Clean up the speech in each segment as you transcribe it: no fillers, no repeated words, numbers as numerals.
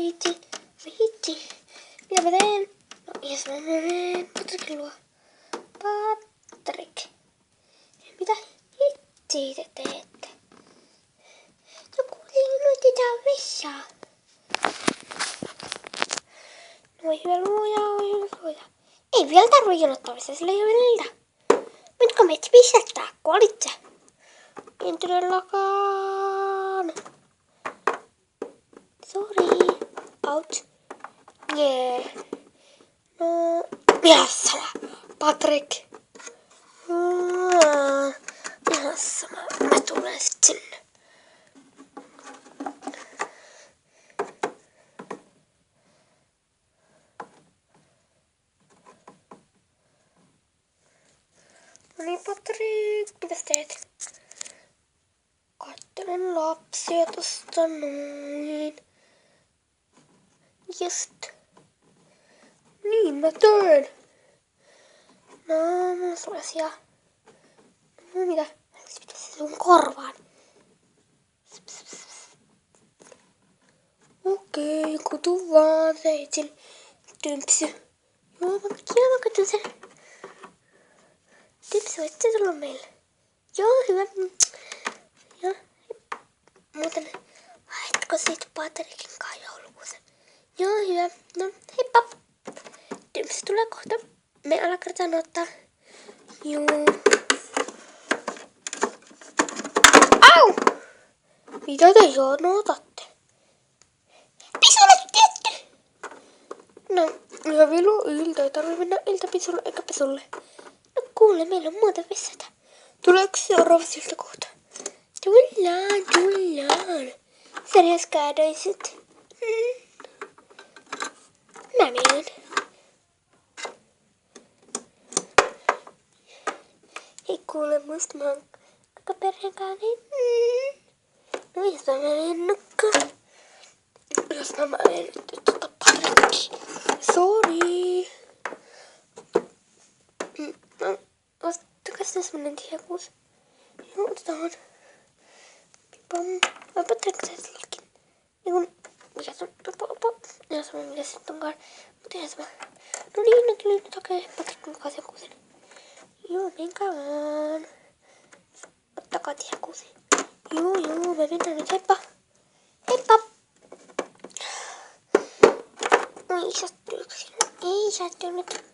Hitsi. Mitä mä teen? No, jos mä menen Patrikin luo. Patrik. Mitä hitsi te teette? No kuulin, tää vessaa. No hyvä luoja. Ei vielä tarvii jonottaa vessaa, sillä ei ole niiltä. Mitkä meitä pissättää? Kuolit sä? En todellakaan. Sori. Out. Jee. No, ihan sama. Patrik. Ihan sama. Mä tulen sit sinne. No niin, Patrik. Mitäs teet? Kattelen lapsia tosta noin. Just. Niin mä teen. No, mulla on sellaisia. No mitä? Pitäisi sun korvaan. Okei, kutu vaan seitsin. Tympsy. Joo, mä katson sen. Tympsy, voit sä tulla meille? Joo, hyvä. Joo. Muuten, haetko siitä Patrikin kanssa joulukuusen? Joo, hyvä. No, heippa. Tympsy tulee kohta. Me alakartaan ottaa. Joo. Au! Mitä te jonotatte? Pisulle tietty! No, ihan vielä ilta. Ei tarvitse mennä iltapisulle eikä pesulle. No kuule, meillä on muuten vessata. Tuleeko seuraava siltä kohta? Tullaan. Sä jos kaadoisit. Mä menen. Hei kuule, muista mä oon aika perheenkaan. No jos mä menen nukkaan. Jos mä menen nyt Patrikki. Sori. No, ottakas tässä menen tiekuus. Joo, otetaan. Pipam. Mä Patrik säästilläkin. Niin kun, mikä se on? Ihan sama mitä se onkaan. Mutta ihan sama. No niin, nyt okei. Patrik mukaan tiekuusen. Joo, menkää vaan. Ottakaa tiekuusi. Joo, mä mennään nyt. Heippa. Oi, ei sattu nyt.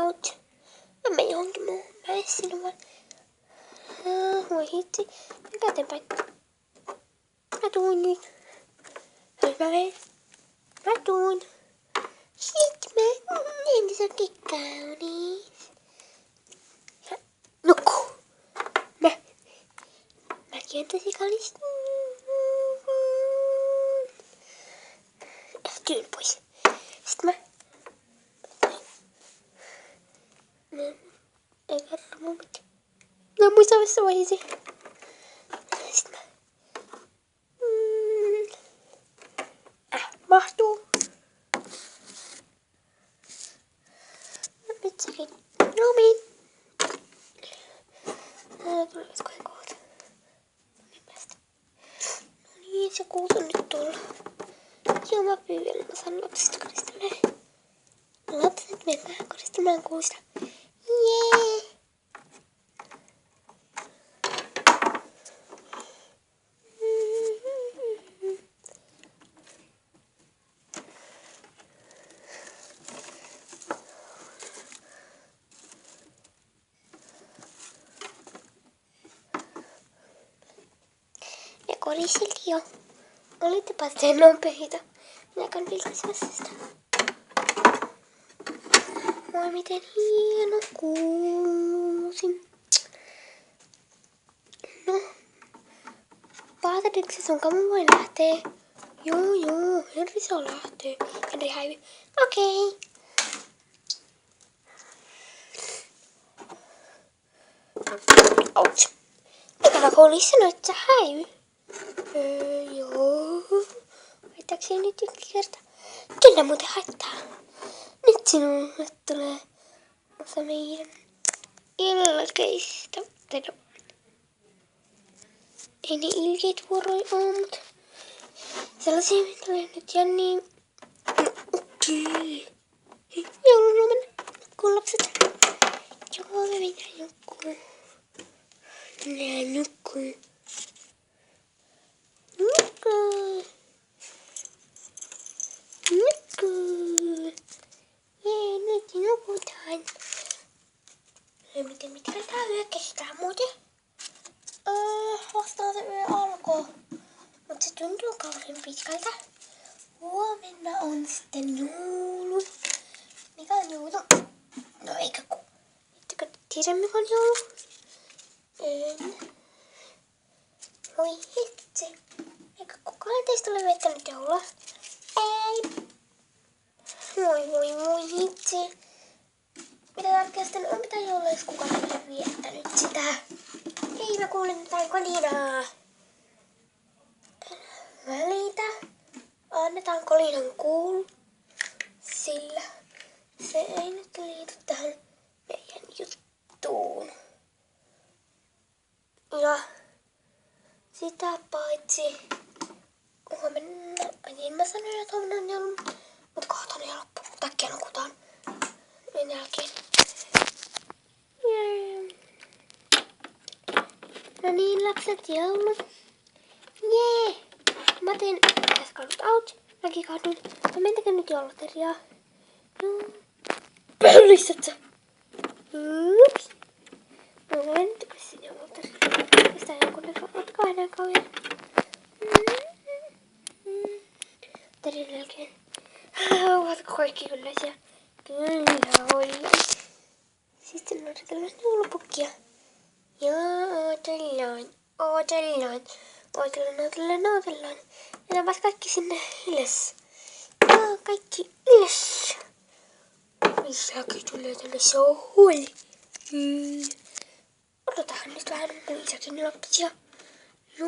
Out. Mä menen johonkin muuhun. Mä en sinne vaan. Voi hitsi. Mikä eteenpäin? Mä tuun nyt. Nyt mä tuun. Sit mä entisäkin kaunis. Nukku. Mäkin on tosi kaunis. Tyyn pois. Sitten ei kerro mun mitään. No muista missä vaiheesi. Sitten mahtuu. Pizzakin. No niin. Tulevatko he kohta? No niin, se kuusi on nyt tuolla. Joo, mä pyydän, mä saan lapsista koristamaan. Lapset mennään koristamaan kuusta. Jee! Ja koristeltiin jo. Olittepa sitten nopeita. Minä käyn vilkaisemassa sitä. Oi miten hieno kuusi. No. Patriksi sunkaan mun voi lähteä. Joo. Henri saa lähteä. Henri häivi. Okei. Ouch. Eikä mä koulissa sanoi, että sä häivy. Joo. Haittaako nyt yksi kerta? Kyllä muuten haittaa. Nyt sinulle tulee osa meidän ilkeistä. Ei ne ilkeitä vuoroja ole, mutta sellaisia, mitä tulee nyt ja niin. Okei. Joululoman nukkuu lapset. Joo, me mennään nukkuu. Mennään nukkuu. Nukkuu. Nukkuu. Jee, nyt nukutaan. Mitä tää yö kestää muuten? Vastaan se yö alkoi. Mut se tuntuu kauhean pitkältä. Huomenna on sitten joulu. Mikä on joulu? No eikä ku. Ettekö tiedä mikä on joulu? En. Voi hitsi. Eikä kukaan teistä ole viettänyt joulua? Ei. Voi hitsi. Mitä tärkeää sitten on, mitä joulua, jos kukaan ei ole viettänyt sitä? Hei, mä kuulen jotain kolinaa. Välitä. Annetaan kolinan kuulua, sillä se ei nyt liity tähän meidän juttuun. Ja sitä paitsi huomenna, niin mä sanoin, että huomenna on joulu, mutta kohta on jo loppu. Takia nukutaan yön jälkeen. No niin, lapset, joulu. Jee! Mä teen tässä kadut out. Mäkin kadun. No mentäkö nyt jouluteriaa? No. Pöllisät sä? Ups. No mentäkö sinne jouluteriaa? Mistä jonkun otkaa enää kauan? Terin jälkeen. Ovatko kaikki kylläisiä? Kyllä oli. Sitten odotellaan joulupukkia. Ja odotellaan. Odotellaan. Mennäänpäs kaikki sinne ylös. Ja kaikki ylös. Isäkin tulee tänne sohvalle. Odotahan nyt vähän mun isäkin lapsia. Joo.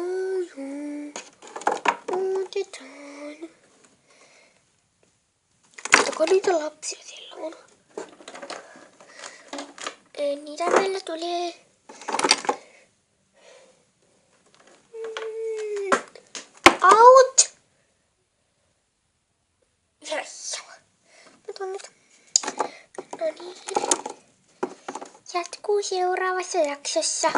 Otetaan. Ottako niitä lapsia siellä on? Niitä meillä tulee. Out! No niin. Jatkuu seuraavassa jaksossa.